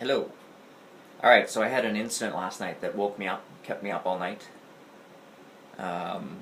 Hello. Alright, so I had an incident last night that woke me up, kept me up all night. Um,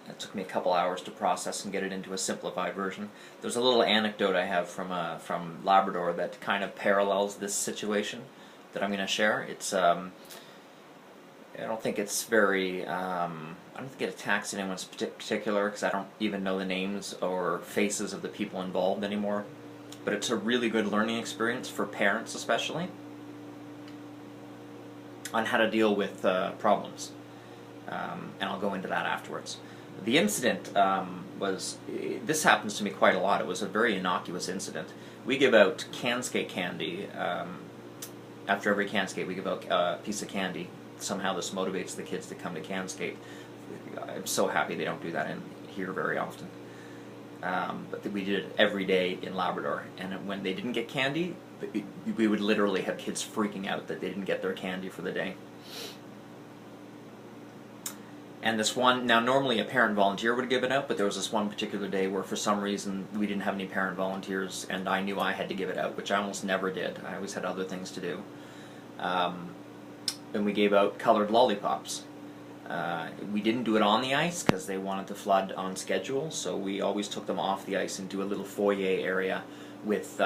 it took me a couple hours to process and get it into a simplified version. There's a little anecdote I have from Labrador that kind of parallels this situation that I'm going to share. I don't think it's very, I don't think it attacks anyone in particular because I don't even know the names or faces of the people involved anymore. But it's a really good learning experience for parents especially on how to deal with problems. And I'll go into that afterwards. The incident this happens to me quite a lot. It was a very innocuous incident. We give out CanSkate candy. After every CanSkate, we give out a piece of candy. Somehow this motivates the kids to come to CanSkate. I'm so happy they don't do that in here very often. But we did it every day in Labrador, and when they didn't get candy, we would literally have kids freaking out that they didn't get their candy for the day. And this one, now normally a parent volunteer would give it out, but there was this one particular day where for some reason we didn't have any parent volunteers, and I knew I had to give it out, which I almost never did. I always had other things to do. And we gave out colored lollipops. We didn't do it on the ice because they wanted to flood on schedule, so we always took them off the ice into a little foyer area with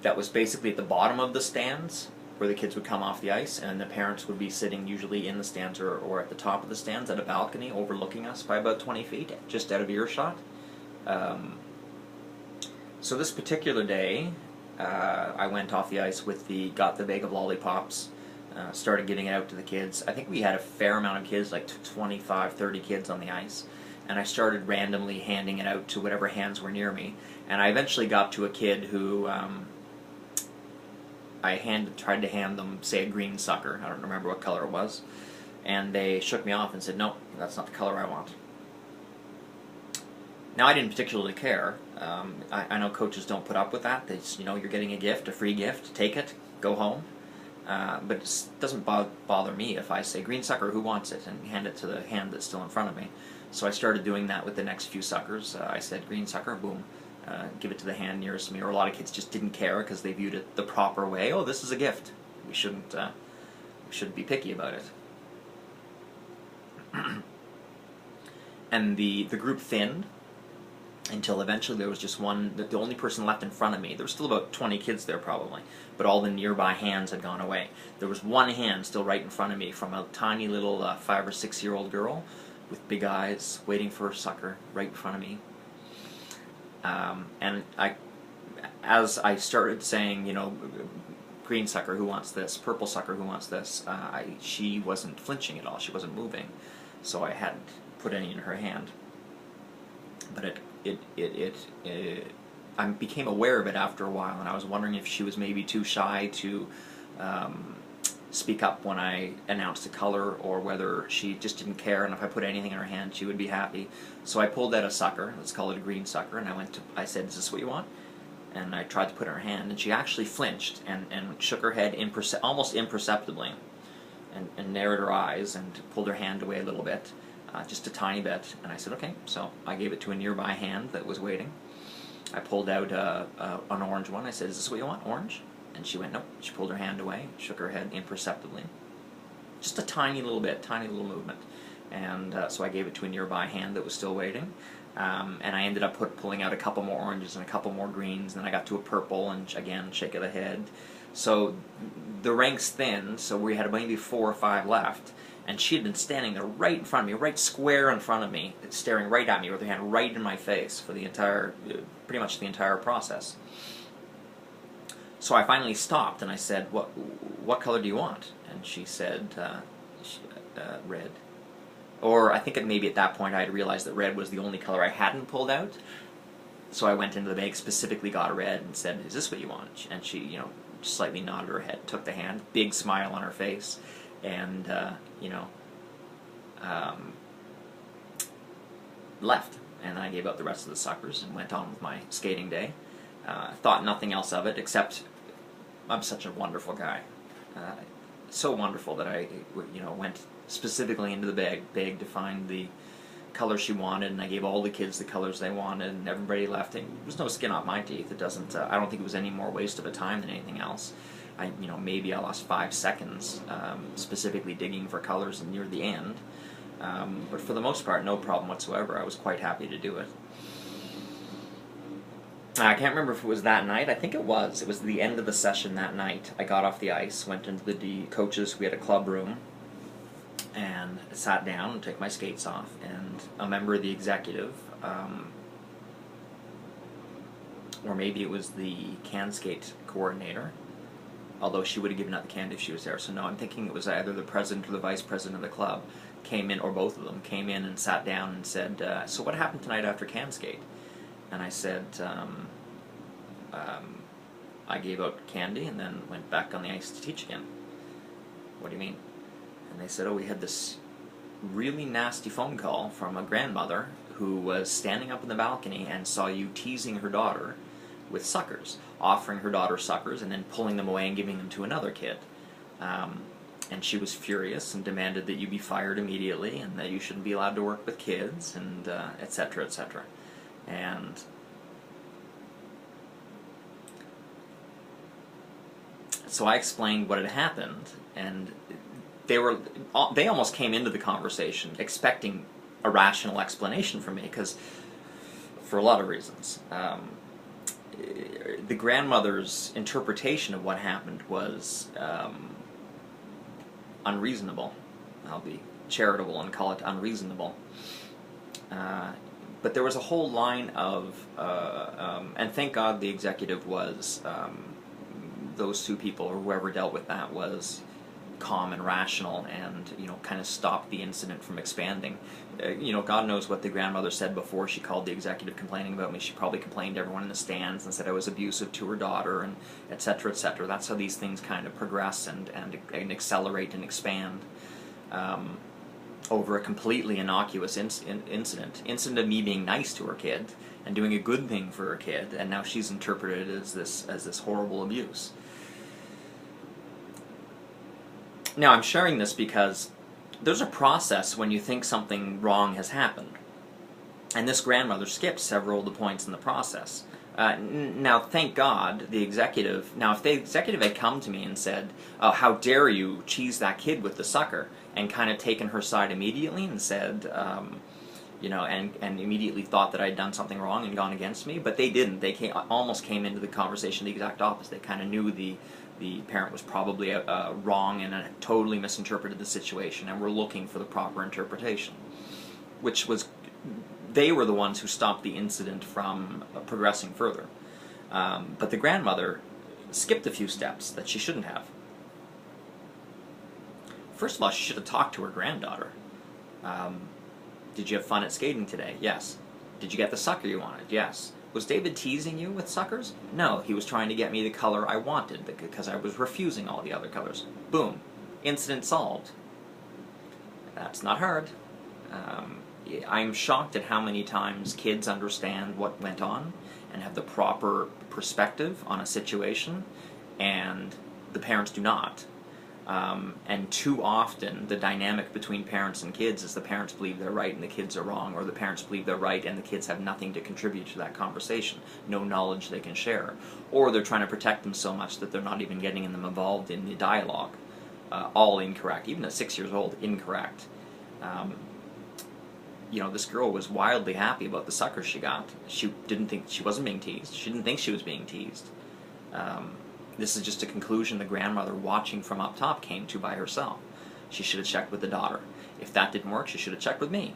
that was basically at the bottom of the stands where the kids would come off the ice, and the parents would be sitting usually in the stands or at the top of the stands at a balcony overlooking us by about 20 feet, just out of earshot. So this particular day, I went off the ice with got the bag of lollipops, started giving it out to the kids. I think we had a fair amount of kids, like 25, 30 kids on the ice, and I started randomly handing it out to whatever hands were near me. And I eventually got to a kid who tried to hand them, say, a green sucker. I don't remember what color it was. And they shook me off and said, no, that's not the color I want. Now, I didn't particularly care. I know coaches don't put up with that. They just, you're getting a gift, a free gift, take it, go home. But it doesn't bother me if I say, green sucker, who wants it? And hand it to the hand that's still in front of me. So I started doing that with the next few suckers. I said, green sucker, boom. Give it to the hand nearest me, or a lot of kids just didn't care because they viewed it the proper way. Oh, this is a gift. We shouldn't be picky about it. And the group thinned until eventually there was just one, the only person left in front of me. There were still about 20 kids there probably, but all the nearby hands had gone away. There was one hand still right in front of me from a tiny little 5 or 6 year old girl with big eyes waiting for her sucker right in front of me. And as I started saying, green sucker, who wants this? Purple sucker, who wants this? She wasn't flinching at all. She wasn't moving, so I hadn't put any in her hand. But I became aware of it after a while, and I was wondering if she was maybe too shy to speak up when I announced the color, or whether she just didn't care, and if I put anything in her hand she would be happy. So I pulled out a sucker, let's call it a green sucker, and I said, is this what you want? And I tried to put it in her hand, and she actually flinched and shook her head almost imperceptibly, and narrowed her eyes and pulled her hand away a little bit, just a tiny bit. And I said, okay. So I gave it to a nearby hand that was waiting. I pulled out an orange one. I said, is this what you want, orange? And she went, nope. She pulled her hand away, shook her head imperceptibly. Just a tiny little bit, tiny little movement. And so I gave it to a nearby hand that was still waiting. And I ended up pulling out a couple more oranges and a couple more greens. And then I got to a purple, and again, shake of the head. So the ranks thinned, so we had maybe 4 or 5 left. And she had been standing there right in front of me, right square in front of me, staring right at me with her hand right in my face for pretty much the entire process. So I finally stopped, and I said, what color do you want? And she said, red. Or I think maybe at that point I had realized that red was the only color I hadn't pulled out. So I went into the bag, specifically got red, and said, is this what you want? And she, slightly nodded her head, took the hand, big smile on her face, and, left. And I gave out the rest of the suckers and went on with my skating day. Thought nothing else of it, except I'm such a wonderful guy. So wonderful that I, went specifically into the bag to find the color she wanted, and I gave all the kids the colors they wanted, and everybody left. There was no skin off my teeth. It doesn't. I don't think it was any more waste of a time than anything else. Maybe I lost 5 seconds specifically digging for colors near the end, but for the most part, no problem whatsoever. I was quite happy to do it. I can't remember if it was that night. I think it was. It was the end of the session that night. I got off the ice, went into the coaches. We had a club room, and sat down and took my skates off. And a member of the executive, or maybe it was the can skate coordinator, although she would have given out the candy if she was there. So no, I'm thinking it was either the president or the vice president of the club came in, or both of them came in and sat down and said, "So what happened tonight after can skate?" And I said, I gave out candy and then went back on the ice to teach again. What do you mean? And they said, "Oh, we had this really nasty phone call from a grandmother who was standing up in the balcony and saw you teasing her daughter with suckers, offering her daughter suckers and then pulling them away and giving them to another kid. And she was furious and demanded that you be fired immediately and that you shouldn't be allowed to work with kids, and etc., etc." And so I explained what had happened, and they almost came into the conversation expecting a rational explanation from me, because for a lot of reasons. The grandmother's interpretation of what happened was unreasonable. I'll be charitable and call it unreasonable. But there was a whole line of, and thank God the executive was, those 2 people, or whoever dealt with that, was calm and rational, and kind of stopped the incident from expanding. God knows what the grandmother said before she called the executive complaining about me. She probably complained to everyone in the stands and said I was abusive to her daughter, and etc., etc. That's how these things kind of progress and accelerate and expand over a completely innocuous incident of me being nice to her kid and doing a good thing for her kid, and now she's interpreted as this horrible abuse. Now, I'm sharing this because there's a process when you think something wrong has happened. And this grandmother skipped several of the points in the process. Now, thank God, the executive... Now, if the executive had come to me and said, "Oh, how dare you cheese that kid with the sucker," and kind of taken her side immediately and said, and immediately thought that I'd done something wrong and gone against me, but they didn't. They almost came into the conversation the exact opposite. They kind of knew the parent was probably wrong and totally misinterpreted the situation, and were looking for the proper interpretation, which was, they were the ones who stopped the incident from progressing further. But the grandmother skipped a few steps that she shouldn't have. First of all, she should have talked to her granddaughter. Did you have fun at skating today? Yes. Did you get the sucker you wanted? Yes. Was David teasing you with suckers? No, he was trying to get me the color I wanted because I was refusing all the other colors. Boom. Incident solved. That's not hard. I'm shocked at how many times kids understand what went on and have the proper perspective on a situation, and the parents do not. And too often, the dynamic between parents and kids is the parents believe they're right and the kids are wrong, or the parents believe they're right and the kids have nothing to contribute to that conversation, no knowledge they can share. Or they're trying to protect them so much that they're not even getting them involved in the dialogue. All incorrect. Even at 6 years old, incorrect. This girl was wildly happy about the sucker she got. She wasn't being teased. She didn't think she was being teased. This is just a conclusion the grandmother, watching from up top, came to by herself. She should have checked with the daughter. If that didn't work, she should have checked with me.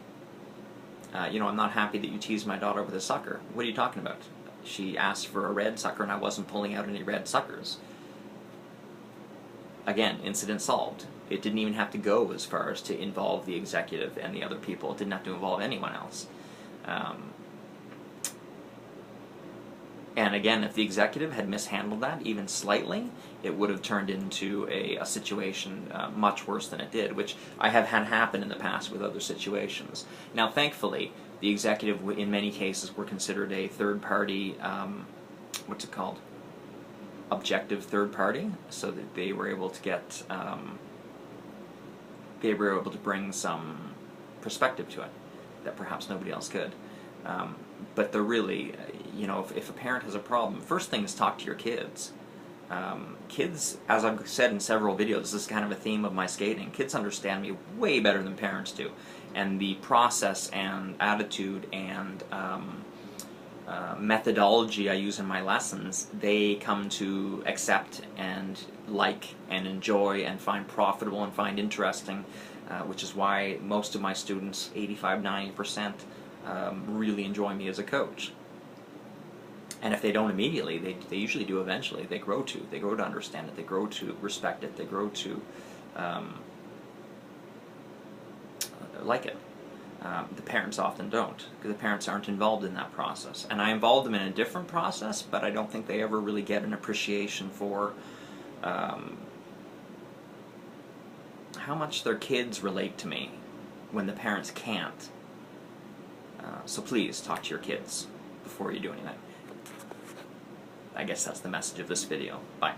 I'm not happy that you teased my daughter with a sucker. What are you talking about? She asked for a red sucker and I wasn't pulling out any red suckers. Again, incident solved. It didn't even have to go as far as to involve the executive and the other people. It didn't have to involve anyone else. And again, if the executive had mishandled that even slightly, it would have turned into a situation much worse than it did, which I have had happen in the past with other situations. Now, thankfully, the executive, in many cases, were considered a third-party, what's it called? Objective third party, so that they were able to get, they were able to bring some perspective to it. that perhaps nobody else could. But they're really, if a parent has a problem, first thing is talk to your kids. Kids, as I've said in several videos, this is kind of a theme of my skating, kids understand me way better than parents do. And the process and attitude and methodology I use in my lessons, they come to accept and like and enjoy and find profitable and find interesting, which is why most of my students, 85–90%, really enjoy me as a coach. And if they don't immediately, they usually do eventually. They grow to. They grow to understand it. They grow to respect it. They grow to like it. The parents often don't, because the parents aren't involved in that process. And I involve them in a different process, but I don't think they ever really get an appreciation for how much their kids relate to me when the parents can't. So please talk to your kids before you do anything. I guess that's the message of this video. Bye.